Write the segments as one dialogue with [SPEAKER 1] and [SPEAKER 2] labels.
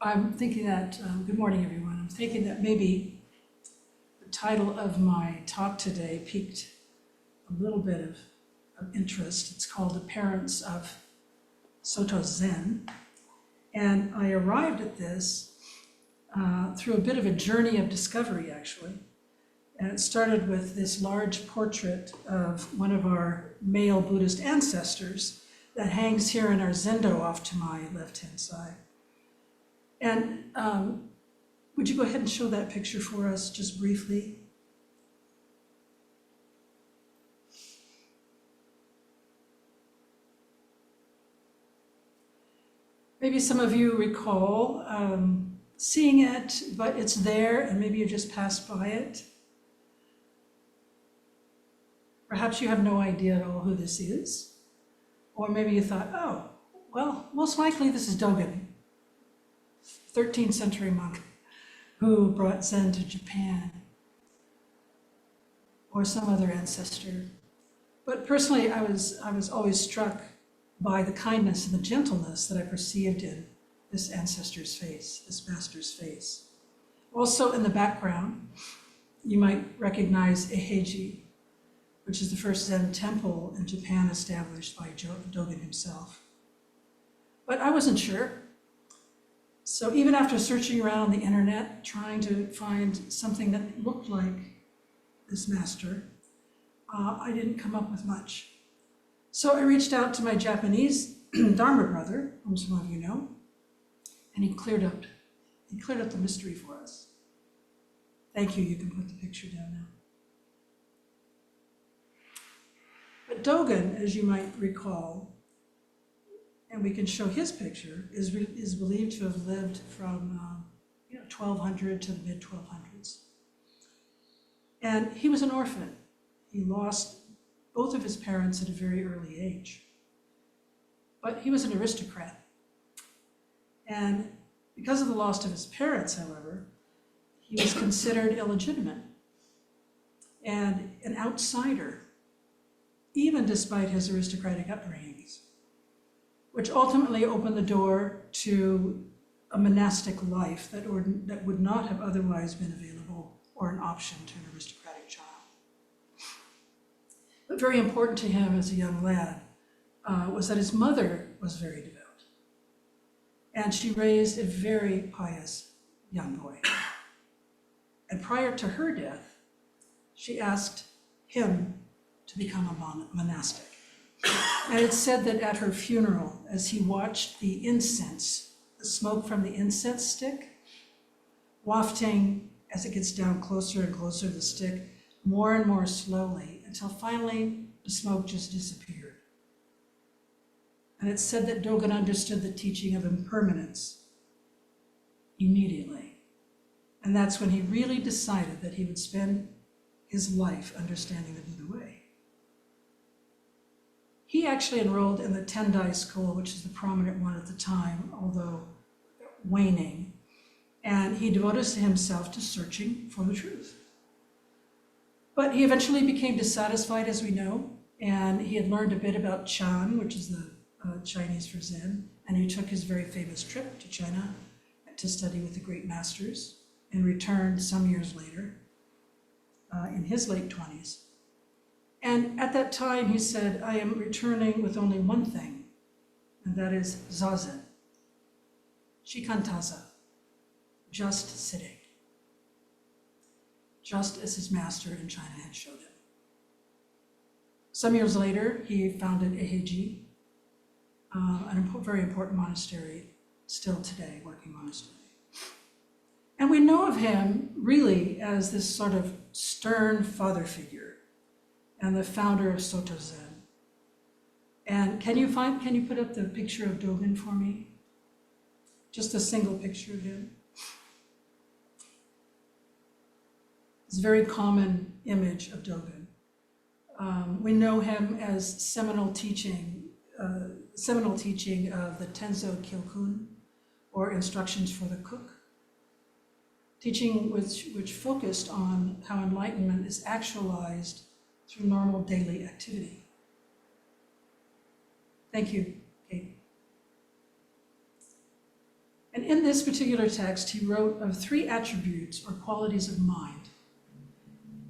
[SPEAKER 1] I'm thinking that, good morning everyone, I'm thinking that maybe the title of my talk today piqued a little bit of interest. It's called The Parents of Zen. And I arrived at this through a bit of a journey of discovery, actually. And it started with this large portrait of one of our male Buddhist ancestors that hangs here in our zendo off to my left-hand side. And would you go ahead and show that picture for us just briefly? Maybe some of you recall seeing it, but it's there and maybe you just passed by it. Perhaps you have no idea at all who this is. Or maybe you thought, oh, well, most likely this is Dogen, 13th century monk who brought Zen to Japan, or some other ancestor. But personally, I was always struck by the kindness and the gentleness that I perceived in this ancestor's face, this master's face. Also in the background, you might recognize Eheji, which is the first Zen temple in Japan established by Dogen himself. But I wasn't sure. So even after searching around the internet, trying to find something that looked like this master, I didn't come up with much. So I reached out to my Japanese Dharma brother, whom some of you know, and he cleared up the mystery for us. Thank you, you can put the picture down now. But Dogen, as you might recall, and we can show his picture, is believed to have lived from 1200 to the mid-1200s. And he was an orphan. He lost both of his parents at a very early age. But he was an aristocrat. And because of the loss of his parents, however, he was considered illegitimate and an outsider, even despite his aristocratic upbringings, which ultimately opened the door to a monastic life that would not have otherwise been available or an option to an aristocratic child. But very important to him as a young lad was that his mother was very devout. And she raised a very pious young boy. And prior to her death, she asked him to become a monastic. And it's said that at her funeral, as he watched the incense, the smoke from the incense stick, wafting as it gets down closer and closer to the stick, more and more slowly, until finally the smoke just disappeared. And it's said that Dogen understood the teaching of impermanence immediately. And that's when he really decided that he would spend his life understanding the Buddha way. He actually enrolled in the Tendai school, which is the prominent one at the time, although waning. And he devoted himself to searching for the truth. But he eventually became dissatisfied, as we know, and he had learned a bit about Chan, which is the Chinese for Zen, and he took his very famous trip to China to study with the great masters and returned some years later in his late 20s. And at that time, he said, I am returning with only one thing, and that is zazen, shikantaza, just sitting, just as his master in China had showed him. Some years later, he founded Eheji, a very important monastery, still today, working monastery. And we know of him really as this sort of stern father figure and the founder of Soto Zen. And can you put up the picture of Dogen for me? Just a single picture of him. It's a very common image of Dogen. We know him as seminal teaching of the Tenzo Kyokun, or instructions for the cook. Teaching which focused on how enlightenment is actualized through normal daily activity. Thank you, Kate. And in this particular text, he wrote of 3 attributes or qualities of mind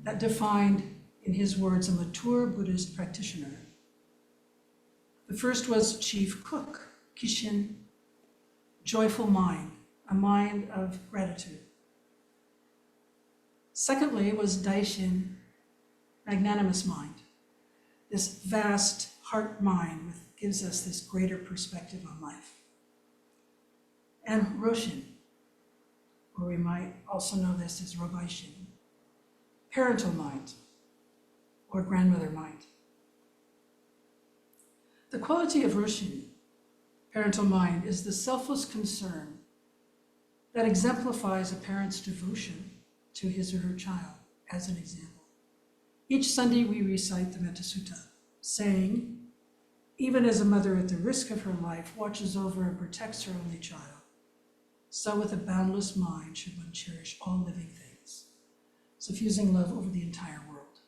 [SPEAKER 1] that defined, in his words, a mature Buddhist practitioner. The first was chief cook, kishin, joyful mind, a mind of gratitude. Secondly was daishin, magnanimous mind, this vast heart mind which gives us this greater perspective on life. And roshin, or we might also know this as robaishin, parental mind, or grandmother mind. The quality of roshin, parental mind, is the selfless concern that exemplifies a parent's devotion to his or her child, as an example. Each Sunday we recite the Metta Sutta, saying, even as a mother at the risk of her life watches over and protects her only child, so with a boundless mind should one cherish all living things, suffusing love over the entire world.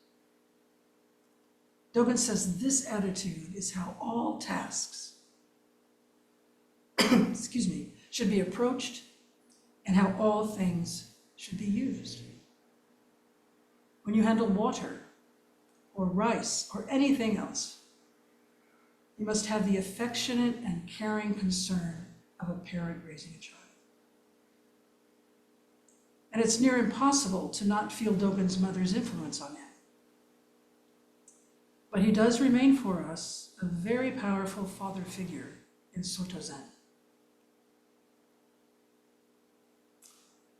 [SPEAKER 1] Dogen says this attitude is how all tasks should be approached and how all things should be used. When you handle water or rice or anything else, you must have the affectionate and caring concern of a parent raising a child. And it's near impossible to not feel Dogen's mother's influence on him. But he does remain for us a very powerful father figure in Soto Zen.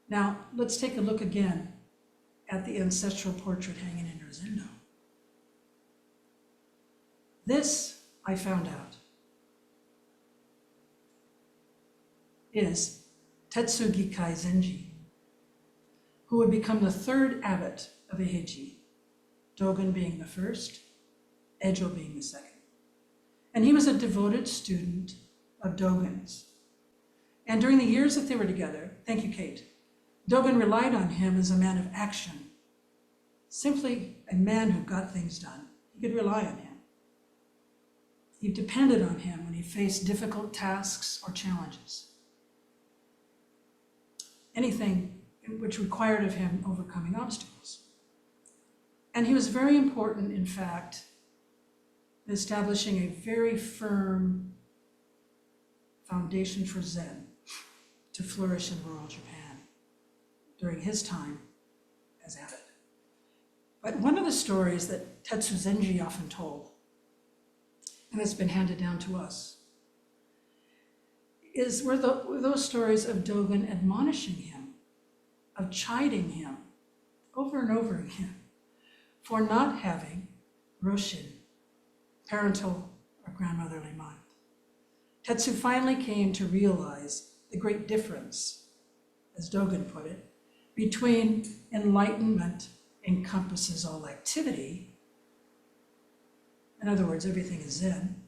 [SPEAKER 1] Now, let's take a look again at the ancestral portrait hanging in Rosendo. This, I found out, is Tetsugi Kai Zenji, who would become the 3rd abbot of Eheji, Dogen being the first, Ejo being the second. And he was a devoted student of Dogen's. And during the years that they were together, thank you, Kate, Dogen relied on him as a man of action, simply a man who got things done. He could rely on him. He depended on him when he faced difficult tasks or challenges. Anything which required of him overcoming obstacles. And he was very important, in fact, in establishing a very firm foundation for Zen to flourish in rural Japan during his time as abbot. But one of the stories that Tetsu Zenji often told, and it's been handed down to us, were those stories of Dogen admonishing him, of chiding him over and over again for not having Roshin, parental or grandmotherly mind. Tetsu finally came to realize the great difference, as Dogen put it, between enlightenment encompasses all activity, in other words, everything is Zen,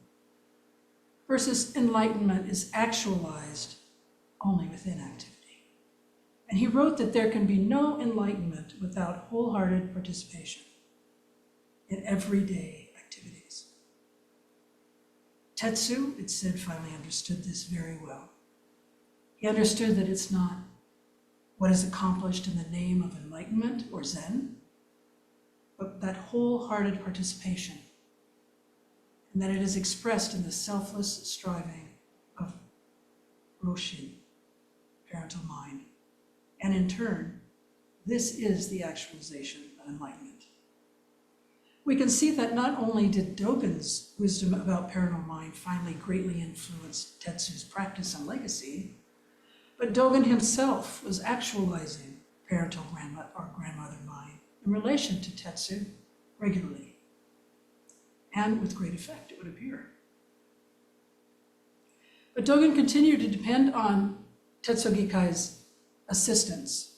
[SPEAKER 1] versus enlightenment is actualized only within activity. And he wrote that there can be no enlightenment without wholehearted participation in everyday activities. Tetsu, it said, finally understood this very well. He understood that it's not what is accomplished in the name of enlightenment or Zen, but that wholehearted participation, and that it is expressed in the selfless striving of Roshin, parental mind. And in turn, this is the actualization of enlightenment. We can see that not only did Dogen's wisdom about parental mind finally greatly influence Tetsu's practice and legacy, but Dogen himself was actualizing parental or grandmother mind in relation to Tetsu regularly, and with great effect, it would appear. But Dogen continued to depend on Tetsu Gikai's assistance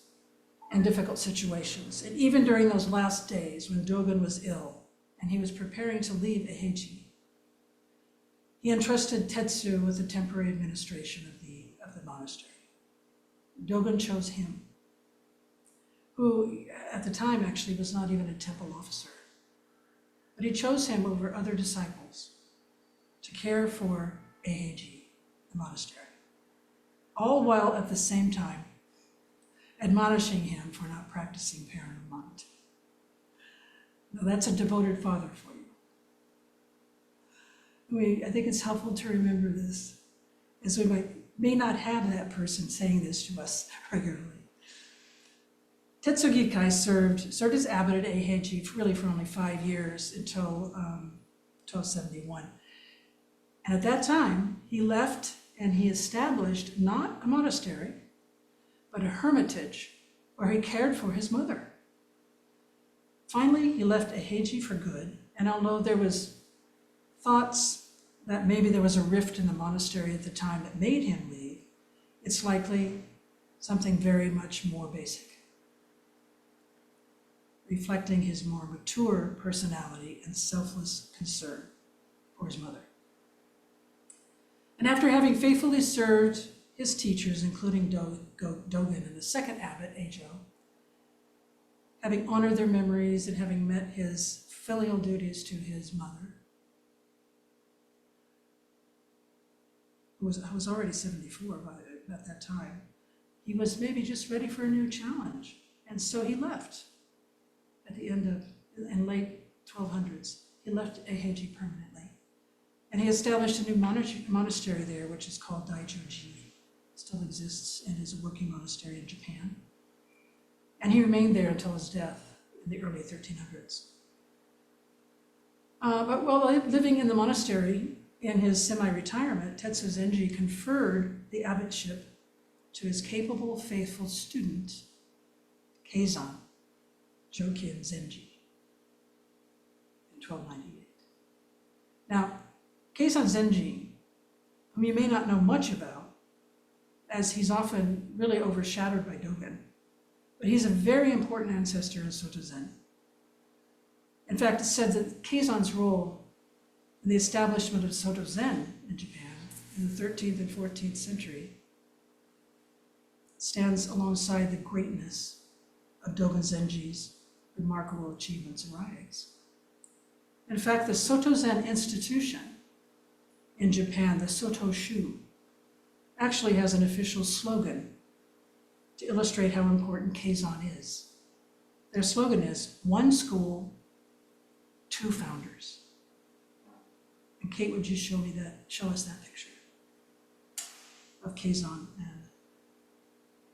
[SPEAKER 1] in difficult situations, and even during those last days when Dogen was ill and he was preparing to leave Eheji, he entrusted Tetsu with the temporary administration of the monastery. Dogen chose him, who at the time actually was not even a temple officer, but he chose him over other disciples to care for Eheji, the monastery, all while at the same time admonishing him for not practicing parental. Now that's a devoted father for you. I think it's helpful to remember this, as we may not have that person saying this to us regularly. Tetsugi Kai served as abbot at Eiheiji really for only 5 years until 1271. And at that time, he left and he established not a monastery, but a hermitage where he cared for his mother. Finally, he left Eiheiji for good, and although there was thoughts that maybe there was a rift in the monastery at the time that made him leave, it's likely something very much more basic, reflecting his more mature personality and selfless concern for his mother. And after having faithfully served his teachers, including Dogen and the second abbot, Eijo, having honored their memories and having met his filial duties to his mother, who was already 74 at that time, he was maybe just ready for a new challenge. And so he left at the end of, in late 1200s, he left Eiheiji permanently. And he established a new monastery there, which is called Daijoji. It still exists and is a working monastery in Japan. And he remained there until his death in the early 1300s. But while living in the monastery, in his semi-retirement, Tetsu Zenji conferred the abbotship to his capable, faithful student, Keizan Jokin Zenji, in 1298. Now, Keizan Zenji, whom you may not know much about, as he's often really overshadowed by Dogen, but he's a very important ancestor in Soto Zen. In fact, it's said that Keizan's role in the establishment of Soto Zen in Japan in the 13th and 14th century stands alongside the greatness of Dogen Zenji's remarkable achievements and writings. In fact, the Soto Zen institution in Japan, the Soto Shu, actually has an official slogan to illustrate how important Keizan is. Their slogan is, "One school, 2 founders." And Kate, would you show us that picture of Keizan? And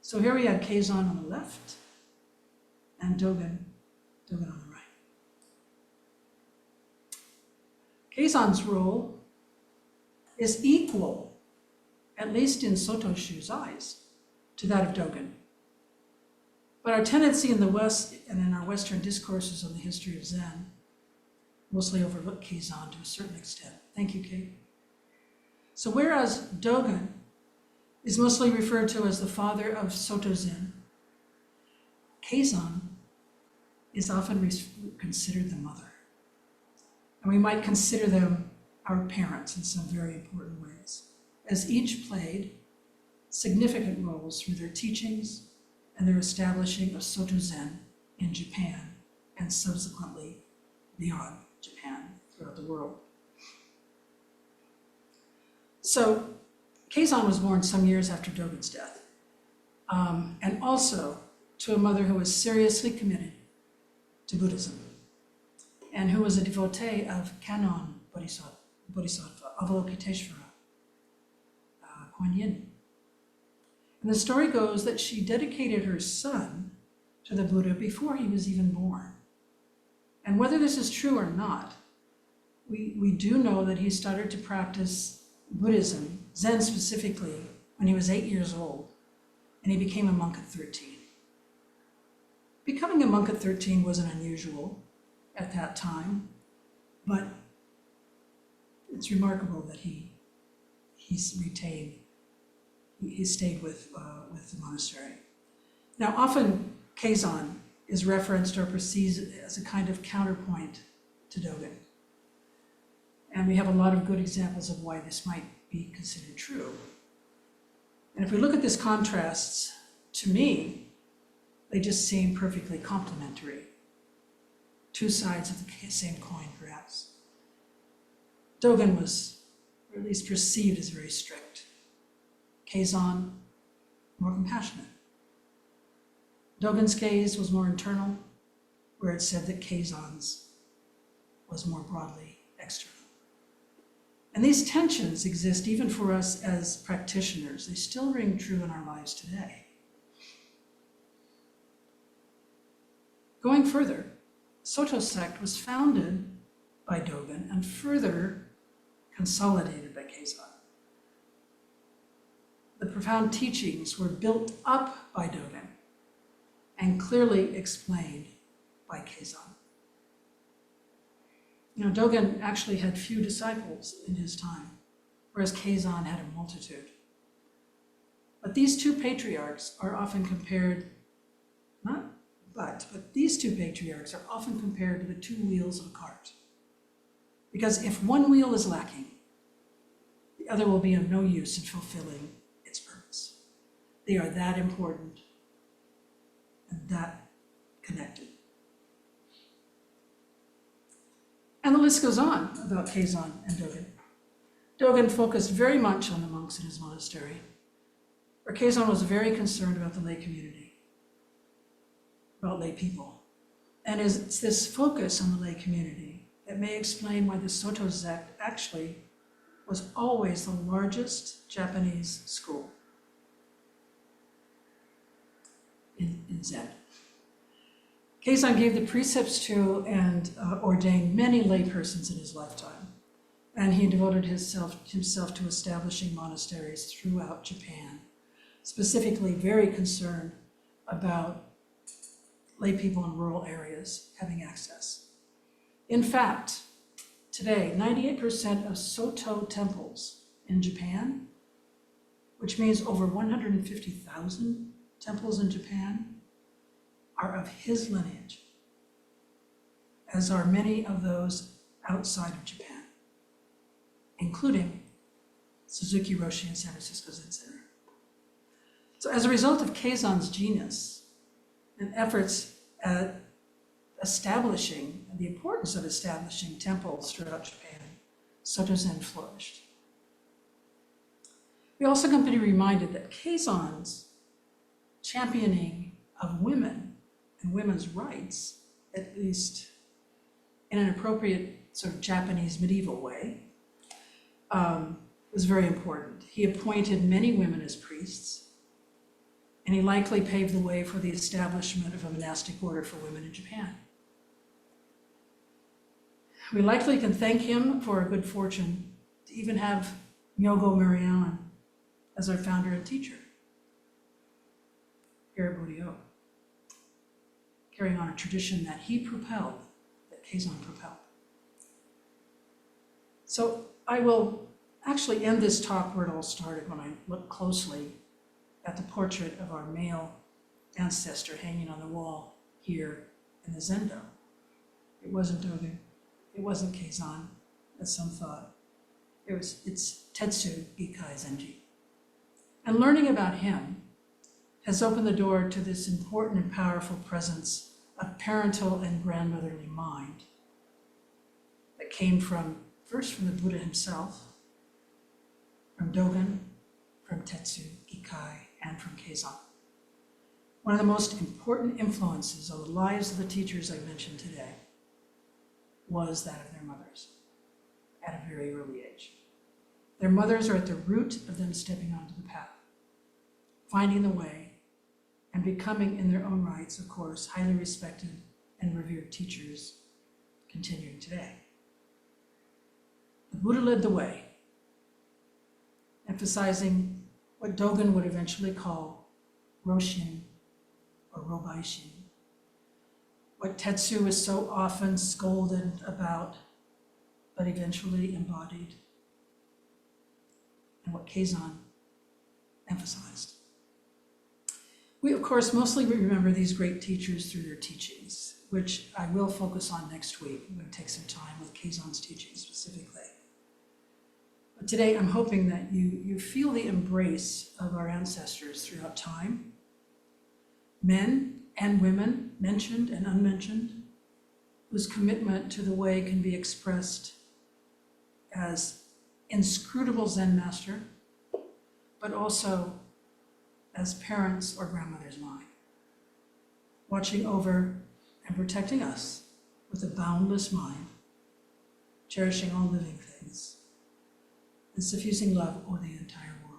[SPEAKER 1] so here we have Keizan on the left and Dogen on the right. Keizan's role is equal, at least in Soto Shu's eyes, to that of Dogen. But our tendency in the West and in our Western discourses on the history of Zen mostly overlook Keizan to a certain extent. Thank you, Kate. So whereas Dogen is mostly referred to as the father of Soto Zen, Keizan is often considered the mother. And we might consider them our parents in some very important ways, as each played significant roles through their teachings and their establishing of Soto Zen in Japan and subsequently beyond Japan, throughout the world. So Keizan was born some years after Dogen's death, and also to a mother who was seriously committed to Buddhism and who was a devotee of Kannon Bodhisattva, Avalokiteshvara, Kuan Yin. And the story goes that she dedicated her son to the Buddha before he was even born. And whether this is true or not, we do know that he started to practice Buddhism, Zen specifically, when he was 8 years old, and he became a monk at 13. Becoming a monk at 13 wasn't unusual at that time, but it's remarkable that he stayed with the monastery. Now, often Keizan is referenced or perceived as a kind of counterpoint to Dogen. And we have a lot of good examples of why this might be considered true. And if we look at these contrasts, to me, they just seem perfectly complementary. 2 sides of the same coin, perhaps. Dogen was, or at least perceived as very strict. Keizan more compassionate. Dogen's gaze was more internal, where it said that Keizan's was more broadly external. And these tensions exist even for us as practitioners. They still ring true in our lives today. Going further, Soto sect was founded by Dogen and further consolidated by Keizan. The profound teachings were built up by Dogen and clearly explained by Keizan. You know, Dogen actually had few disciples in his time, whereas Keizan had a multitude. But these two patriarchs are often compared, but these two patriarchs are often compared to the two wheels of a cart. Because if one wheel is lacking, the other will be of no use in fulfilling its purpose. They are that important and that connected. And the list goes on about Keizan and Dogen. Dogen focused very much on the monks in his monastery, where Keizan was very concerned about the lay community, about lay people. And it's this focus on the lay community that may explain why the Soto sect actually was always the largest Japanese school in Zen. Keizan gave the precepts to and ordained many laypersons in his lifetime, and he devoted himself to establishing monasteries throughout Japan, specifically very concerned about lay people in rural areas having access. In fact, today, 98% of Soto temples in Japan, which means over 150,000 temples in Japan, are of his lineage, as are many of those outside of Japan, including Suzuki Roshi and San Francisco Zen Center. So as a result of Keizan's genius and efforts at establishing, the importance of establishing temples throughout Japan, Soto Zen flourished. We also come to be reminded that Keizan's championing of women and women's rights, at least in an appropriate sort of Japanese medieval way, was very important. He appointed many women as priests, and he likely paved the way for the establishment of a monastic order for women in Japan. We likely can thank him for our good fortune to even have Myogo Murray-Allen as our founder and teacher here at Bodhio, carrying on a tradition that he propelled, that Keizan propelled. So I will actually end this talk where it all started, when I look closely at the portrait of our male ancestor hanging on the wall here in the Zendo. It wasn't Dogen, it wasn't Keizan, as some thought. It's Tetsu Gikai Zenji. And learning about him has opened the door to this important and powerful presence of parental and grandmotherly mind that came first from the Buddha himself, from Dogen, from Tetsu Gikai, and from Keizan. One of the most important influences on the lives of the teachers I mentioned today was that of their mothers at a very early age. Their mothers are at the root of them stepping onto the path, finding the way, and becoming, in their own rights, of course, highly respected and revered teachers, continuing today. The Buddha led the way, emphasizing what Dogen would eventually call Roshin or Robaishin, what Tetsu is so often scolded about, but eventually embodied, and what Keizan emphasized. We, of course, mostly remember these great teachers through their teachings, which I will focus on next week. I'm going to take some time with Keizan's teachings specifically. But today, I'm hoping that you feel the embrace of our ancestors throughout time, men and women, mentioned and unmentioned, whose commitment to the way can be expressed as inscrutable Zen master, but also as parents or grandmothers might, watching over and protecting us with a boundless mind, cherishing all living things, and suffusing love over the entire world.